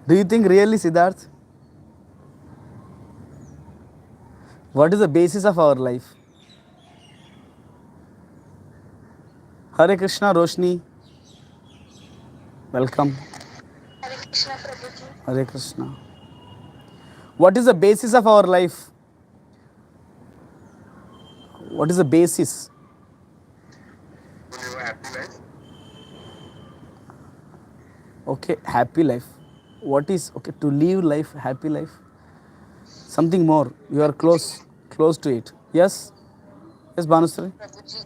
Do you think really, Siddharth? What is the basis of our life? Hare Krishna, Roshni. Welcome. Hare Krishna Prabhuji. Hare Krishna. What is the basis of our life? What is the basis? To live a happy life. Okay, happy life. What is okay to live life, happy life? Something more. You are close to it. Yes? Yes, Bhanusri? Prabhuji,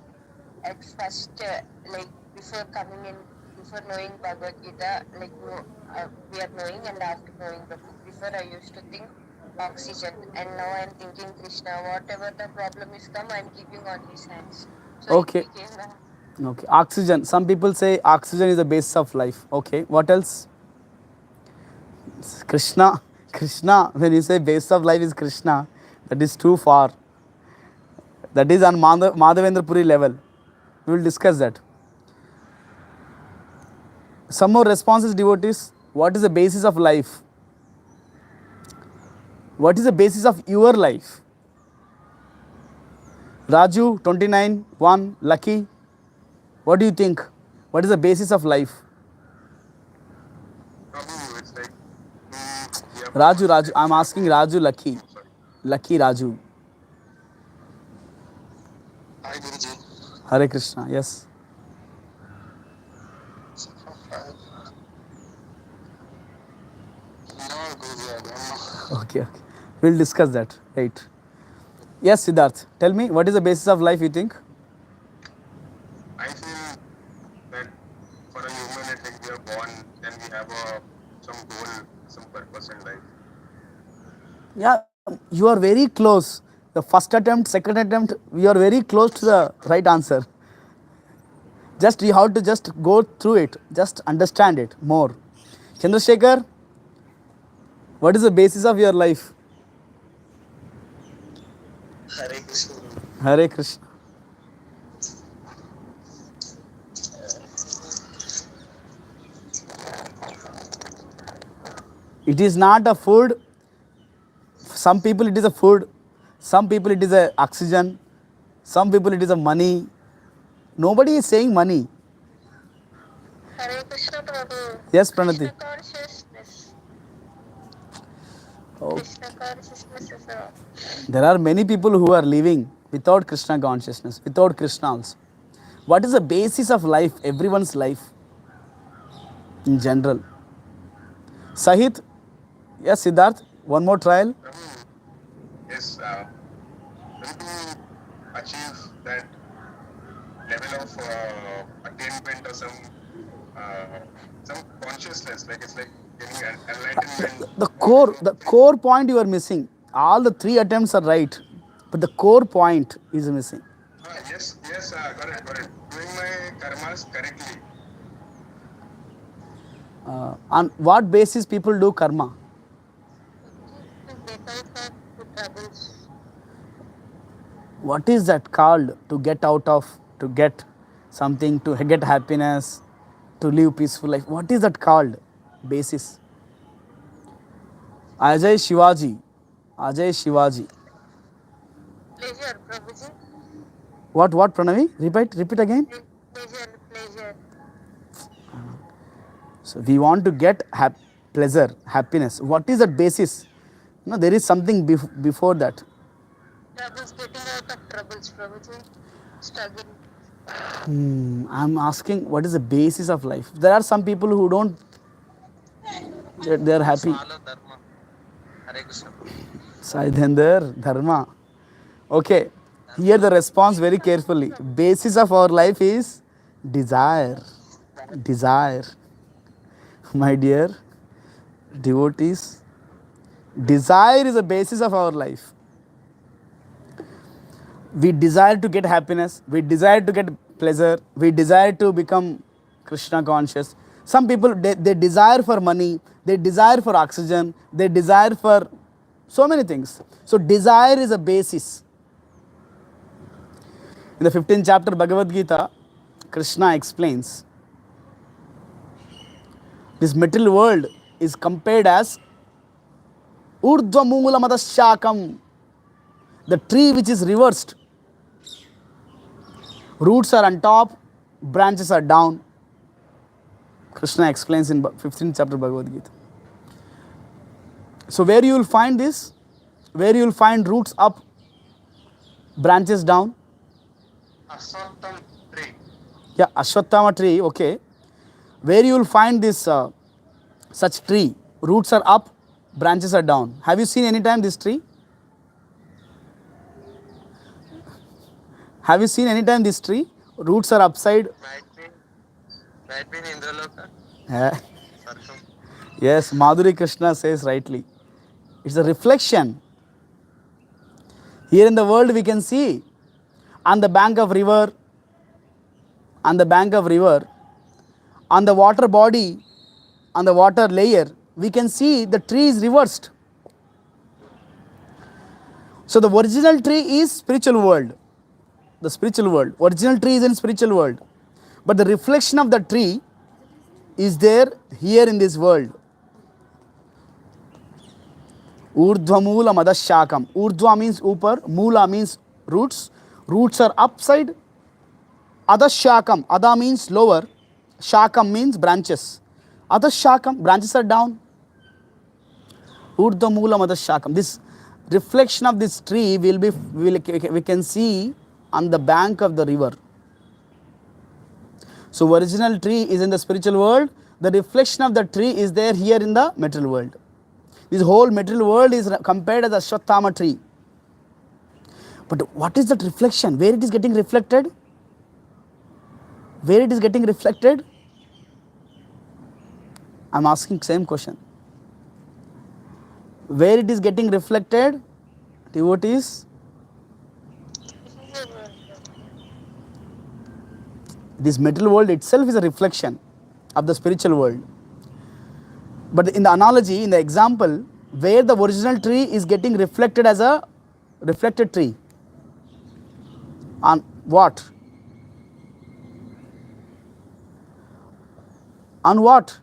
at first, like before coming in, before knowing Bhagavad Gita, like we are knowing, and after knowing the book, before I used to think oxygen, and now I'm thinking Krishna. Whatever the problem is come, I'm keeping on His hands. So Okay. it became Okay. Oxygen. Some people say oxygen is the basis of life. Okay. What else? Krishna. Krishna. When you say base of life is Krishna, that is too far. That is on Madhavendra Puri level. We will discuss that. Some more responses, devotees. What is the basis of life? What is the basis of your life? Raju, 29, 1, Lucky. What do you think? What is the basis of life? Prabhu, it's like we are Raju, I'm asking Raju, Lucky. oh, sorry. Lucky Raju. Hi Guruji. Hare Krishna, yes. No, Guruji, I don't know. Okay. We'll discuss that. Right. Yes, Siddharth. Tell me, what is the basis of life you think? I feel that for a human, it's like we are born, then we have some goal, some purpose in life. Yeah, you are very close. The first attempt, second attempt, we are very close to the right answer. Just you have to just go through it, just understand it more. Chandrasekhar, what is the basis of your life? Hare Krishna. Hare Krishna. It is not a food. Some people it is a food. Some people it is a oxygen. Some people it is a money. Nobody is saying money. Hare Krishna Prabhu. Yes, Pranati. Krishna consciousness. Oh, Krishna consciousness is a there are many people who are living without Krishna consciousness, without Krishna also. What is the basis of life, everyone's life in general? Sahit, yes, Siddharth, one more trial. Prabhu. Yes, when to achieve that level of attainment or some consciousness, like it's like getting an enlightenment. The core point you are missing. All the three attempts are right, but the core point is missing. Yes, got it. Doing my karmas correctly. On what basis people do karma? To get out of the troubles. What is that called? To get out of, to get something, to get happiness, to live peaceful life. What is that called? Basis. Ajay Shivaji. Ajay Shivaji. Pleasure, Prabhuji. What, Pranavi? Repeat again. Pleasure. So we want to get pleasure, happiness. What is that basis? No, there is something before that. Troubles, getting out of troubles, Prabhuji. Struggle. I'm asking what is the basis of life. There are some people who don't, they are happy. Follow dharma. Hare Krishna. Saidhender, dharma. Okay, hear the response very carefully. Basis of our life is desire. Desire. My dear devotees, desire is the basis of our life. We desire to get happiness, we desire to get pleasure, we desire to become Krishna conscious. Some people, they desire for money, they desire for oxygen, they desire for so many things. So desire is a basis. In the 15th chapter Bhagavad Gita, Krishna explains this material world is compared as urdhva moola madashakam, the tree which is reversed. Roots are on top, branches are down. Krishna explains in 15th chapter Bhagavad Gita. So where you will find this? Where you will find roots up, branches down? Ashwattham tree. Yeah, Ashwatthama tree, okay. Where you will find this such tree? Roots are up, branches are down. Have you seen any time this tree? Have you seen any time this tree? Roots are upside. Might be in Indraloka. Eh, Sarkam. yes, Madhuri Krishna says rightly. It's a reflection. Here in the world we can see on the bank of river, on the bank of river, on the water body, on the water layer, we can see the tree is reversed. So the original tree is spiritual world. The spiritual world. Original tree is in spiritual world. But the reflection of the tree is there here in this world. Urdhva moola madashakam. Urdhva means upper, moola means roots. Roots are upside. Adashakam. Ada means lower. Shakam means branches. Adashakam, branches are down. Urdhva moola madashakam. This reflection of this tree we can see on the bank of the river. So original tree is in the spiritual world. The reflection of the tree is there here in the material world. This whole material world is compared as a Ashwatthama tree. But what is that reflection? Where it is getting reflected? Where it is getting reflected? I am asking same question. Where it is getting reflected? Devotees? This material world itself is a reflection of the spiritual world. But in the analogy, in the example, where the original tree is getting reflected as a reflected tree. On what? On what?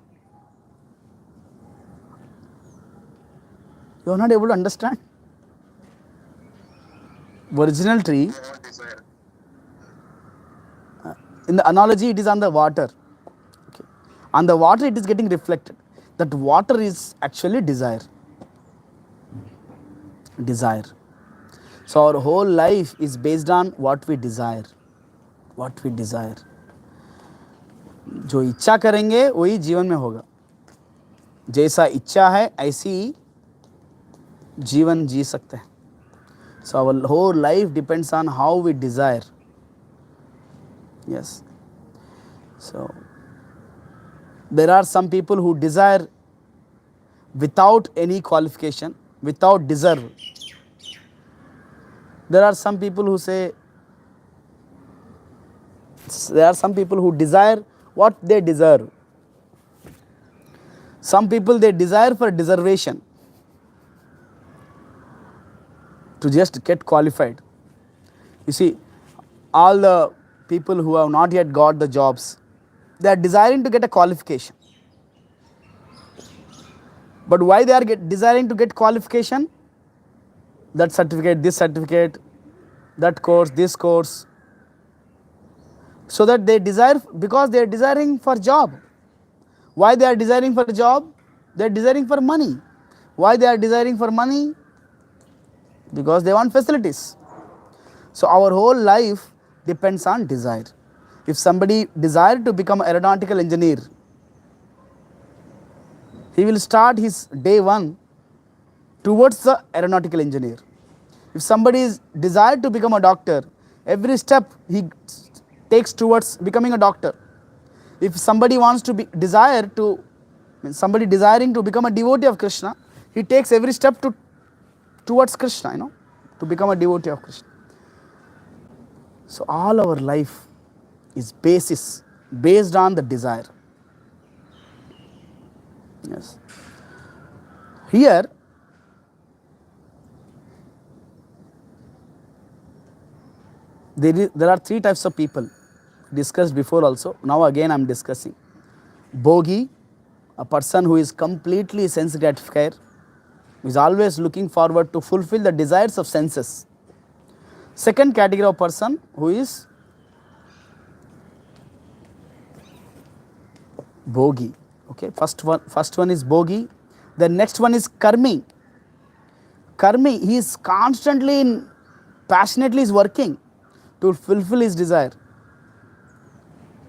You are not able to understand? Original tree, Our desire. in the analogy, it is on the water. Okay. On the water, it is getting reflected. That water is actually desire. Desire. So our whole life is based on what we desire. What we desire. जो इच्छा करेंगे वही जीवन में होगा. जैसा इच्छा है ऐसी जीवन जी सकते हैं. So our whole life depends on how we desire. Yes. So there are some people who desire without any qualification, without deserve. There are some people who say, there are some people who desire what they deserve. Some people they desire for deservation, to just get qualified. You see, all the people who have not yet got the jobs, they are desiring to get a qualification. But why they are desiring to get qualification? That certificate, this certificate, that course, this course. So that they desire, because they are desiring for job. Why they are desiring for job? They are desiring for money. Why they are desiring for money? Because they want facilities. So our whole life depends on desire. If somebody desires to become an aeronautical engineer, he will start his day one towards the aeronautical engineer. If somebody is desired to become a doctor, every step he takes towards becoming a doctor. If somebody wants to be somebody desiring to become a devotee of Krishna, he takes every step towards Krishna, to become a devotee of Krishna. So all our life is based on the desire. Yes. Here, there are three types of people, discussed before also. Now again I am discussing. Bhogi, a person who is completely sense gratifier, is always looking forward to fulfill the desires of senses. Second category of person who is bhogi. Okay, first one is bhogi. The next one is karmi. Karmi, he is constantly passionately is working to fulfill his desire.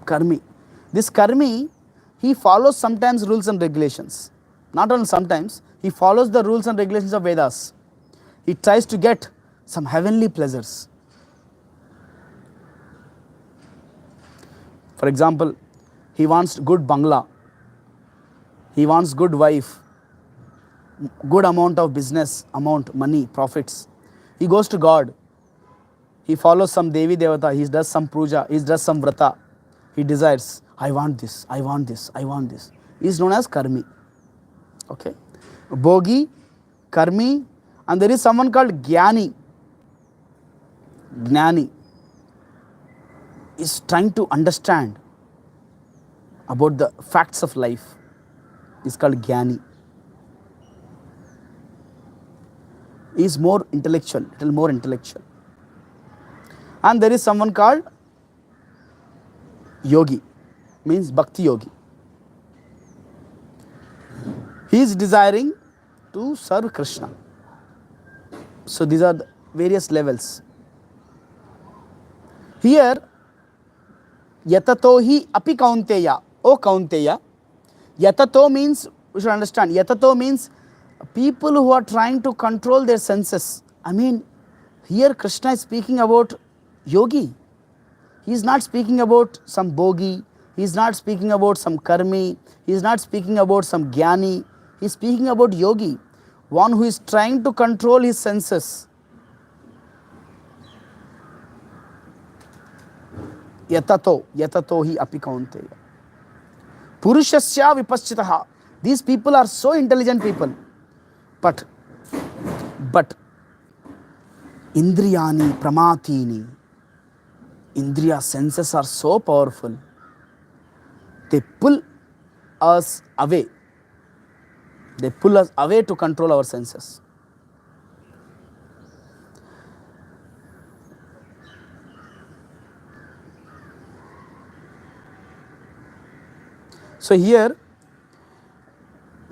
Karmi. This karmi, he follows sometimes rules and regulations. Not only sometimes, he follows the rules and regulations of Vedas. He tries to get some heavenly pleasures. For example, he wants good bangla, he wants good wife, good amount of business, amount, money, profits. He goes to God. He follows some Devi Devata, he does some puja, he does some vrata. He desires, I want this, I want this, I want this. He is known as karmi. Okay. Bhogi, karmi, and there is someone called Jnani. Jnani is trying to understand about the facts of life. Is called Jnani. He is more intellectual, little more intellectual. And there is someone called Yogi, means Bhakti Yogi. He is desiring to serve Krishna. So these are the various levels. Here, yatato hi api kaunteya. O kaunteya. Yatato means, we should understand, yatato means people who are trying to control their senses. I mean, here Krishna is speaking about yogi. He is not speaking about some bhogi. He is not speaking about some karmi. He is not speaking about some jnani. He is speaking about yogi, one who is trying to control his senses. Yatato hi api kaunteya. Purushasya vipaschitaha. These people are so intelligent people. But indriyani pramatini. Indriya senses are so powerful. They pull us away. They pull us away to control our senses. So here,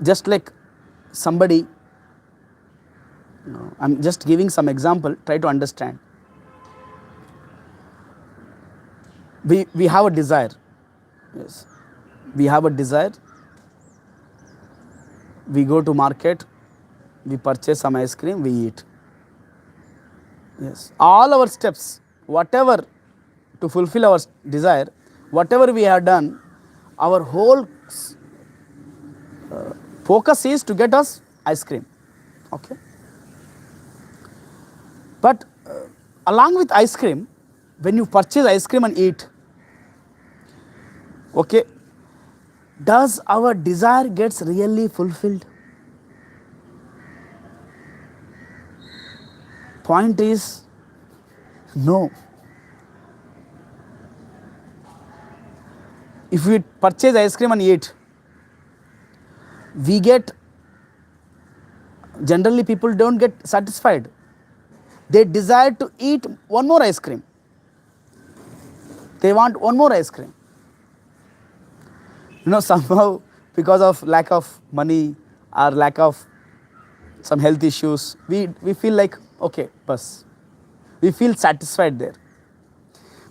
just like somebody, I'm just giving some example, try to understand. We have a desire. Yes. We have a desire. We go to market, we purchase some ice cream, we eat. Yes. All our steps, whatever to fulfill our desire, whatever we have done, our whole focus is to get us ice cream. Okay. But along with ice cream, when you purchase ice cream and eat, okay, does our desire gets really fulfilled? Point is, no. If we purchase ice cream and eat, we get, generally people don't get satisfied. They desire to eat one more ice cream. They want one more ice cream. Somehow because of lack of money or lack of some health issues, we feel like, okay, bus. We feel satisfied there.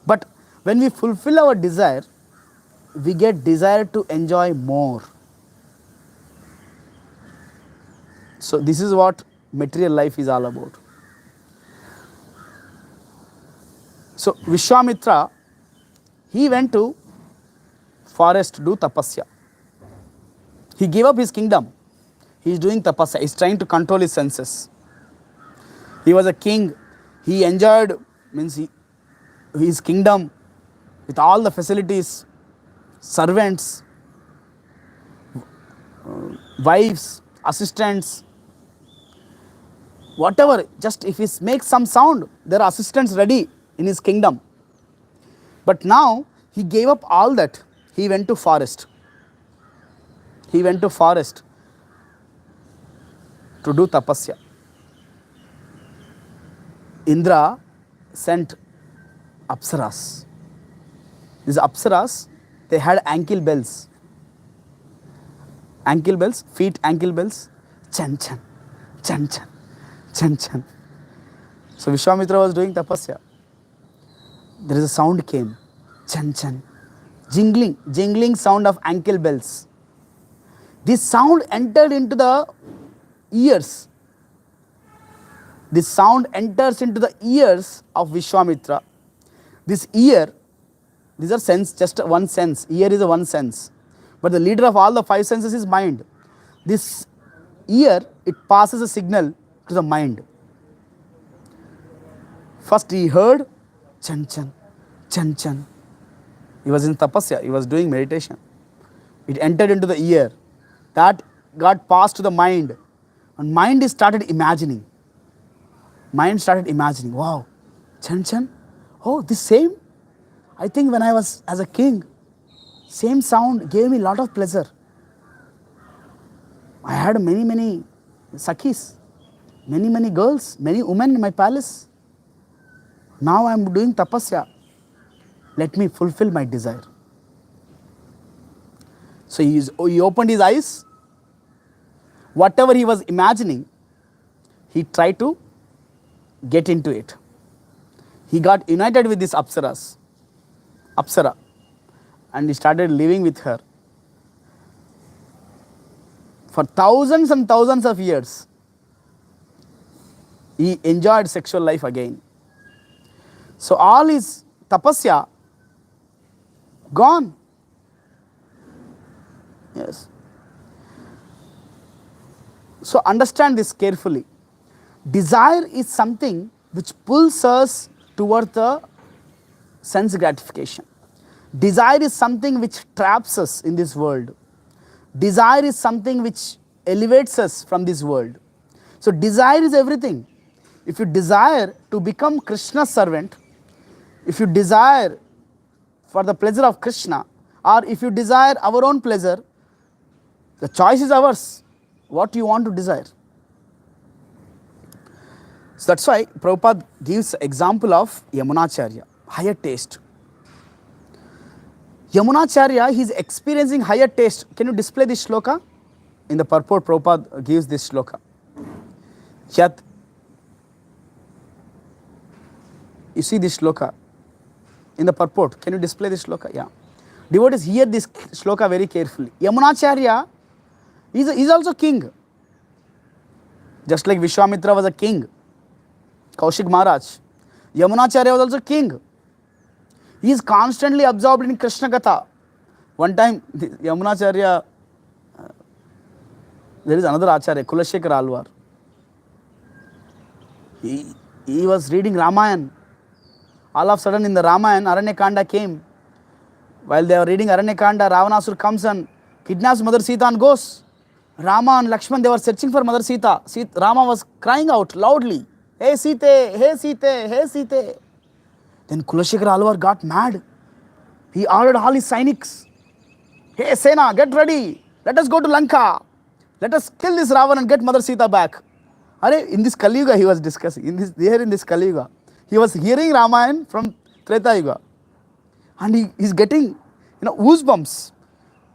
But when we fulfill our desire, we get desire to enjoy more. So this is what material life is all about. So Vishwamitra, he went to forest to do tapasya. He gave up his kingdom. He is doing tapasya. He is trying to control his senses. He was a king. He enjoyed his kingdom with all the facilities, servants, wives, assistants, whatever. Just if he makes some sound, there are assistants ready in his kingdom. But now he gave up all that. He went to forest. He went to forest to do tapasya. Indra sent apsaras. These apsaras, they had ankle bells. Ankle bells, feet ankle bells. Chan chan, chan chan, chan chan. So Vishwamitra was doing tapasya. There is a sound came. Chan chan. Jingling sound of ankle bells. This sound entered into the ears. This sound enters into the ears of Vishwamitra. This ear, these are sense, just one sense. Ear is a one sense. But the leader of all the five senses is mind. This ear, it passes a signal to the mind. First he heard chan chan, chan chan. He was in tapasya, he was doing meditation. It entered into the ear. That got passed to the mind. And mind started imagining. Mind started imagining, wow, chan chan, oh, this same, I think when I was as a king, same sound gave me a lot of pleasure. I had many sakhis, many girls, many women in my palace. Now I am doing tapasya. Let me fulfill my desire. So he opened his eyes. Whatever he was imagining, he tried to get into it. He got united with this apsara, and he started living with her for thousands and thousands of years. He enjoyed sexual life again. So all his tapasya gone. Yes. So understand this carefully. Desire is something which pulls us toward the sense gratification. Desire is something which traps us in this world. Desire is something which elevates us from this world. So desire is everything. If you desire to become Krishna's servant, if you desire for the pleasure of Krishna, or if you desire our own pleasure, the choice is ours. What you want to desire. So that's why Prabhupada gives example of Yamunacharya, higher taste. Yamunacharya, he is experiencing higher taste. Can you display this shloka? In the purport, Prabhupada gives this shloka. Yat. You see this shloka in the purport. Can you display this shloka? Yeah. Devotees hear this shloka very carefully. Yamunacharya is also king. Just like Vishwamitra was a king. Kaushik Maharaj. Yamunacharya was also king. He is constantly absorbed in Krishna Katha. One time, Yamunacharya, there is another Acharya, Kulashekar Alvar. He was reading Ramayana. All of a sudden in the Ramayana, Aranyakanda came. While they were reading Aranyakanda, Ravanasur comes and kidnaps Mother Sita and goes. Rama and Lakshman, they were searching for Mother Sita. Rama was crying out loudly, "Hey Sita, hey Sita, hey Sita." Then Kulashekar Alvar got mad. He ordered all his Sainiks, "Hey Sena, get ready. Let us go to Lanka. Let us kill this Ravan and get Mother Sita back." In this Kali Yuga he was discussing. In this Kali Yuga, he was hearing Ramayana from Treta Yuga. And he is getting, goosebumps.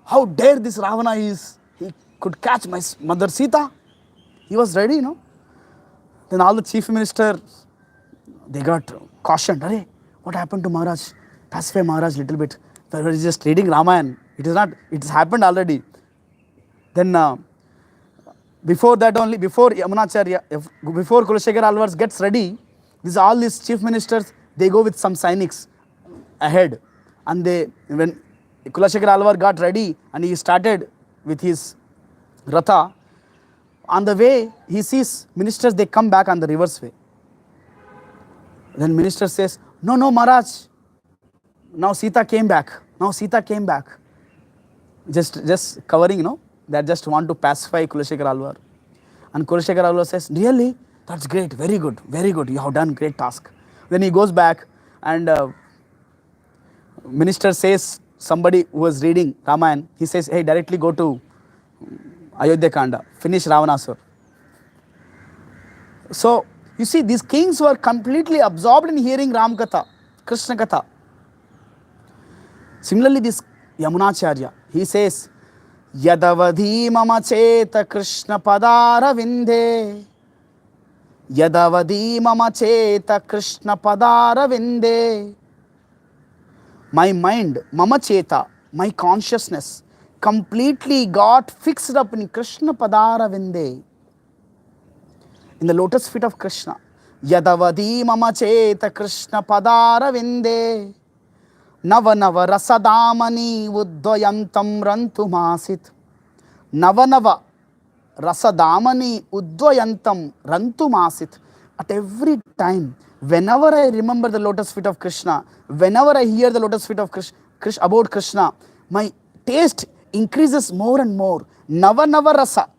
How dare this Ravana is. He could catch my Mother Sita. He was ready, Then all the chief ministers, they got cautioned. What happened to Maharaj? Pacify Maharaj little bit. They were just reading Ramayana. It has happened already. Then before that only, before Yamunacharya, before Kulashekar Alvar gets ready, all these chief ministers, they go with some Sainiks ahead. And when Kulashekar Alvar got ready and he started with his Ratha, on the way he sees ministers, they come back on the reverse way. Then minister says, no Maharaj, now Sita came back. Just covering, that just want to pacify Kulashekar Alvar. And Kulashekar Alvar says, really? That's great, very good, you have done great task. Then he goes back and minister says, somebody who was reading Ramayana, he says, hey, directly go to Ayodhya Kanda, finish Ravanasur. So, you see, these kings were completely absorbed in hearing Ram Katha, Krishna Katha. Similarly, this Yamunacharya, he says, Yadavadhi mama cheta Krishna padara vinde. Yadavadi mama cheta Krishna padara vinde. My mind, mama cheta, my consciousness, completely got fixed up in Krishna padara vinde, in the lotus feet of Krishna. Yadavadi mama cheta Krishna padara vinde. Nava nava rasadamani uddvayantam rantumasit. Nava nava rasadamani uddvayantam rantumasit. At every time, whenever I remember the lotus feet of Krishna, whenever I hear the lotus feet of Krishna, about Krishna, my taste increases more and more. Nava nava rasa,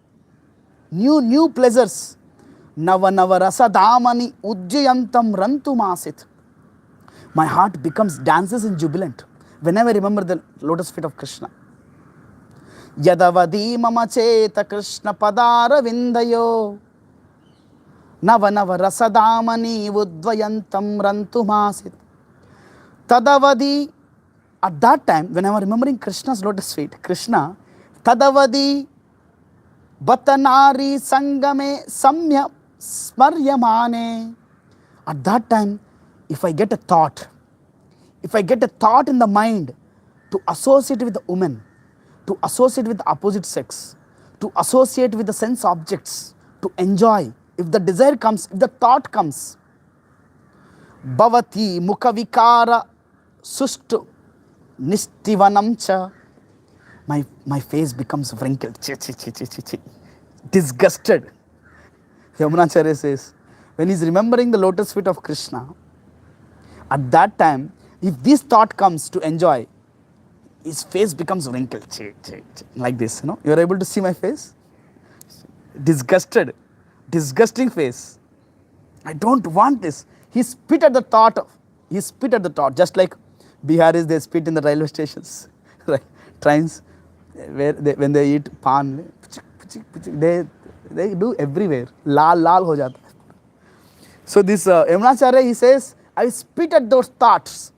new pleasures. Nava nava rasadamani uddvayantam rantumasit. My heart becomes dances in jubilant whenever I remember the lotus feet of Krishna. Yadavadi mama cheta Krishna padara vindayo. Nava nava rasadamani uddvayantam rantumasit. Tadavadi, at that time, when I am remembering Krishna's lotus feet, Krishna, Tadavadi Batanari Sangame Samya Smaryamane. At that time, if I get a thought in the mind to associate with the woman, to associate with the opposite sex, to associate with the sense objects, to enjoy, if the desire comes, if the thought comes, Bhavati Mukhavikara Sustu Nistivanam cha, my face becomes wrinkled, disgusted. Yamunacharya says, when he is remembering the lotus feet of Krishna, at that time, if this thought comes to enjoy, his face becomes wrinkled, like this. You are able to see my face? Disgusted, disgusting face. I don't want this. He spit at the thought, just like Biharis, they spit in the railway stations, right? Trains, where when they eat pan, they do everywhere. Lal ho jata. So this Yamunacharya, he says, I spit at those thoughts.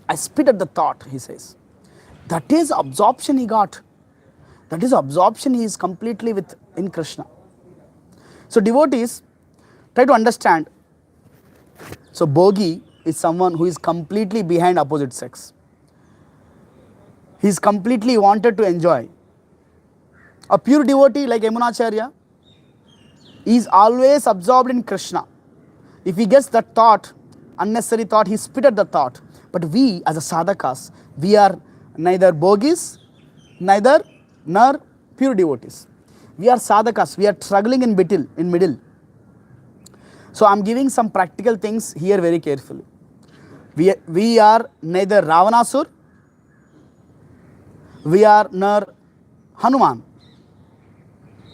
I spit at the thought, he says. That is absorption he got. That is absorption he is completely with in Krishna. So devotees, try to understand. So Bhogi is someone who is completely behind opposite sex. He is completely wanted to enjoy. A pure devotee like Yamunacharya is always absorbed in Krishna. If he gets that thought, unnecessary thought, he spit at the thought. But we as a sadhakas, we are neither bhogis, nor pure devotees. We are sadhakas, we are struggling in middle. So I am giving some practical things here very carefully. We are neither Ravanasur, we are nor Hanuman.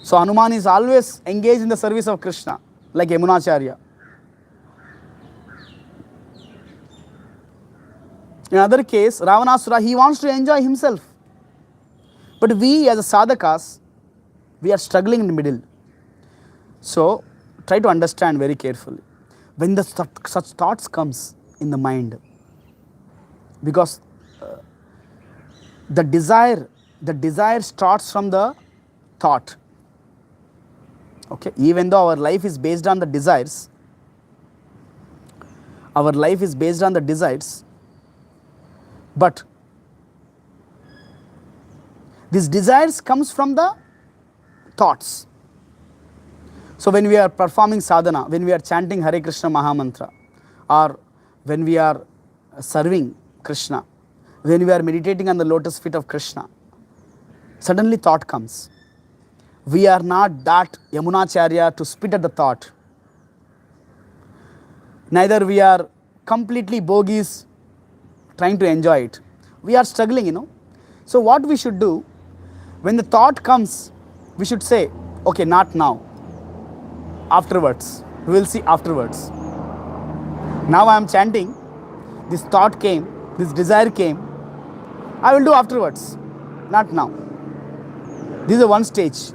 So Hanuman is always engaged in the service of Krishna, like Yamunacharya. In other case, Ravanasura, he wants to enjoy himself. But we as a sadhakas, we are struggling in the middle. So, try to understand very carefully. When such thoughts comes in the mind, because the desire starts from the thought. Okay, even though our life is based on the desires, but these desires comes from the thoughts. So when we are performing sadhana, when we are chanting Hare Krishna Mahamantra, or when we are serving Krishna, when we are meditating on the lotus feet of Krishna, suddenly thought comes. We are not that Yamunacharya to spit at the thought. Neither we are completely bogis trying to enjoy it. We are struggling, So what we should do, when the thought comes, we should say, okay, not now, afterwards. We will see afterwards. Now I am chanting, this thought came, this desire came, I will do afterwards, not now. This is the one stage.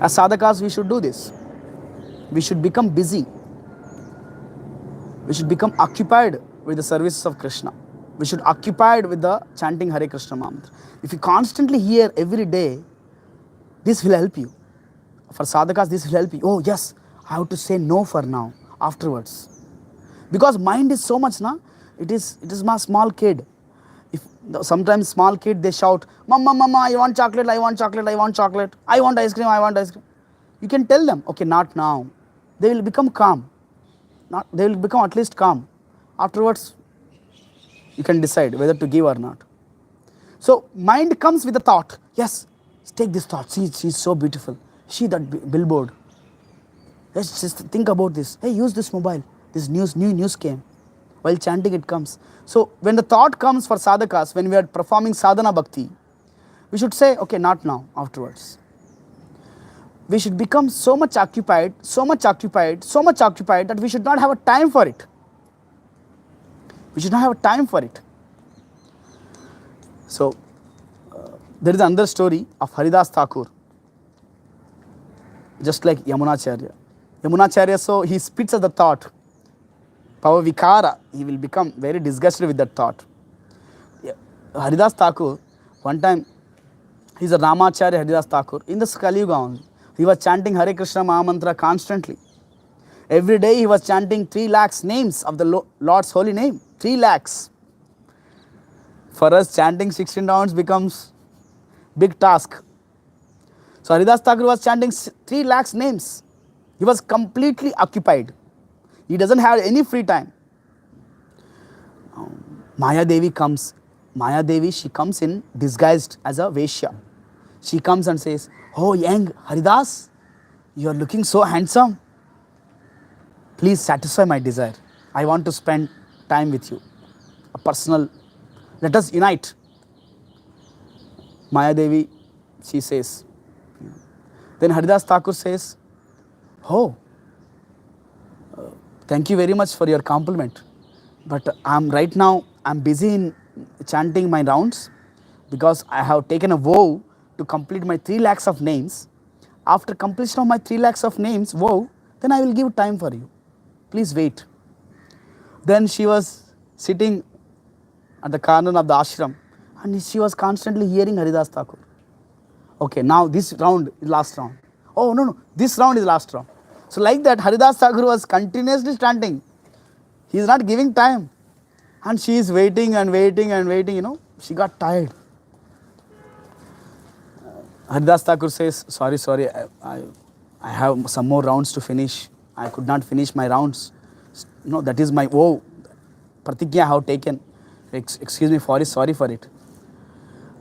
As sadhakas, we should do this. We should become busy. We should become occupied with the services of Krishna. We should occupied with the chanting Hare Krishna mantra. If you constantly hear every day, this will help you. For sadhakas, this will help you. Oh yes, I have to say no for now, afterwards. Because mind is so much, na? It is my small kid. If sometimes small kid, they shout, Mama, Mama, I want chocolate, I want chocolate, I want chocolate. I want ice cream, I want ice cream. You can tell them, okay, not now. They will become calm. They will become at least calm. Afterwards, you can decide whether to give or not. So mind comes with a thought. Yes, take this thought. See, she's so beautiful. See that billboard. Let's just think about this. Hey, use this mobile. This new news came. While chanting, it comes. So when the thought comes for sadhakas, when we are performing sadhana bhakti, we should say, okay, not now, afterwards. We should become so much occupied that we should not have a time for it. We should not have a time for it. So, there is another story of Haridas Thakur, just like Yamunacharya. Yamunacharya, so he spits at the thought, Pavavikara, he will become very disgusted with that thought. Haridas Thakur, one time, he is a Ramacharya Haridas Thakur, in the Kali Yuga only. He was chanting Hare Krishna Mahamantra constantly. Every day he was chanting 3 lakhs names of the Lord's holy name. 3 lakhs. For us, chanting 16 rounds becomes big task. So Haridas Thakur was chanting 3 lakhs names. He was completely occupied. He doesn't have any free time. Maya Devi comes. Maya Devi, she comes in disguised as a Vaishya. She comes and says, oh, young Haridas, you are looking so handsome. Please satisfy my desire. I want to spend time with you. A personal, let us unite. Maya Devi, she says. Then Haridas Thakur says, oh, thank you very much for your compliment. But right now, I'm busy in chanting my rounds because I have taken a vow to complete my 3 lakhs of names. After completion of my 3 lakhs of names, vow, then I will give time for you. Please wait. Then she was sitting at the corner of the ashram and she was constantly hearing Haridas Thakur. Okay, now this round is last round. Oh, no, this round is last round. So like that, Haridas Thakur was continuously chanting. He is not giving time. And she is waiting and waiting and waiting, She got tired. Haridas Thakur says, sorry, I have some more rounds to finish. I could not finish my rounds. That is my vow. Pratigya I have taken. Excuse me, sorry for it.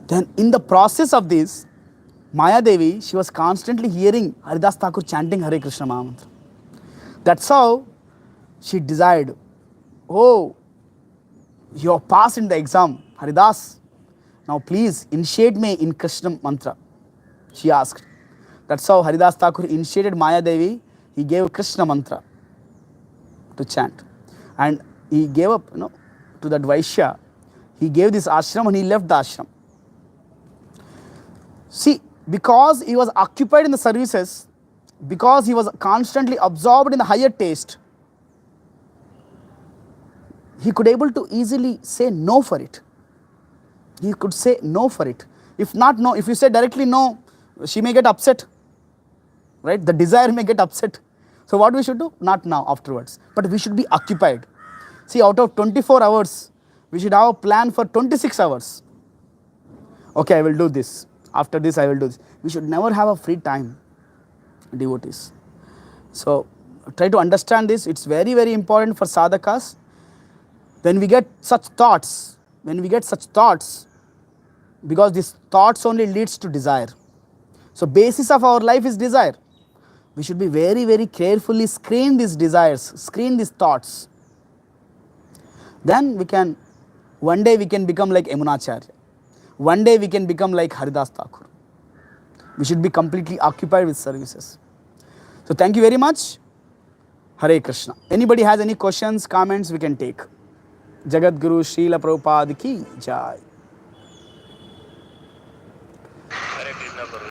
Then in the process of this, Maya Devi, she was constantly hearing Haridas Thakur chanting Hare Krishna Mahamantra. That's how she desired, oh, you have passed in the exam, Haridas. Now please initiate me in Krishna mantra. She asked. That's how Haridas Thakur initiated Maya Devi. He gave Krishna mantra to chant. And he gave up, to that Vaishya. He gave this ashram and he left the ashram. See, because he was occupied in the services, because he was constantly absorbed in the higher taste, he could able to easily say no for it. He could say no for it. If not no, if you say directly no, she may get upset, right? The desire may get upset. So what we should do? Not now, afterwards. But we should be occupied. See, out of 24 hours, we should have a plan for 26 hours. Okay, I will do this. After this, I will do this. We should never have a free time, devotees. So try to understand this. It's very, very important for sadhakas. When we get such thoughts, because these thoughts only leads to desire. So basis of our life is desire. We should be very, very carefully screen these desires, screen these thoughts. Then one day we can become like Yamunacharya. One day we can become like Haridas Thakur. We should be completely occupied with services. So thank you very much. Hare Krishna. Anybody has any questions, comments, we can take. Jagat Guru Srila Prabhupada ki jai.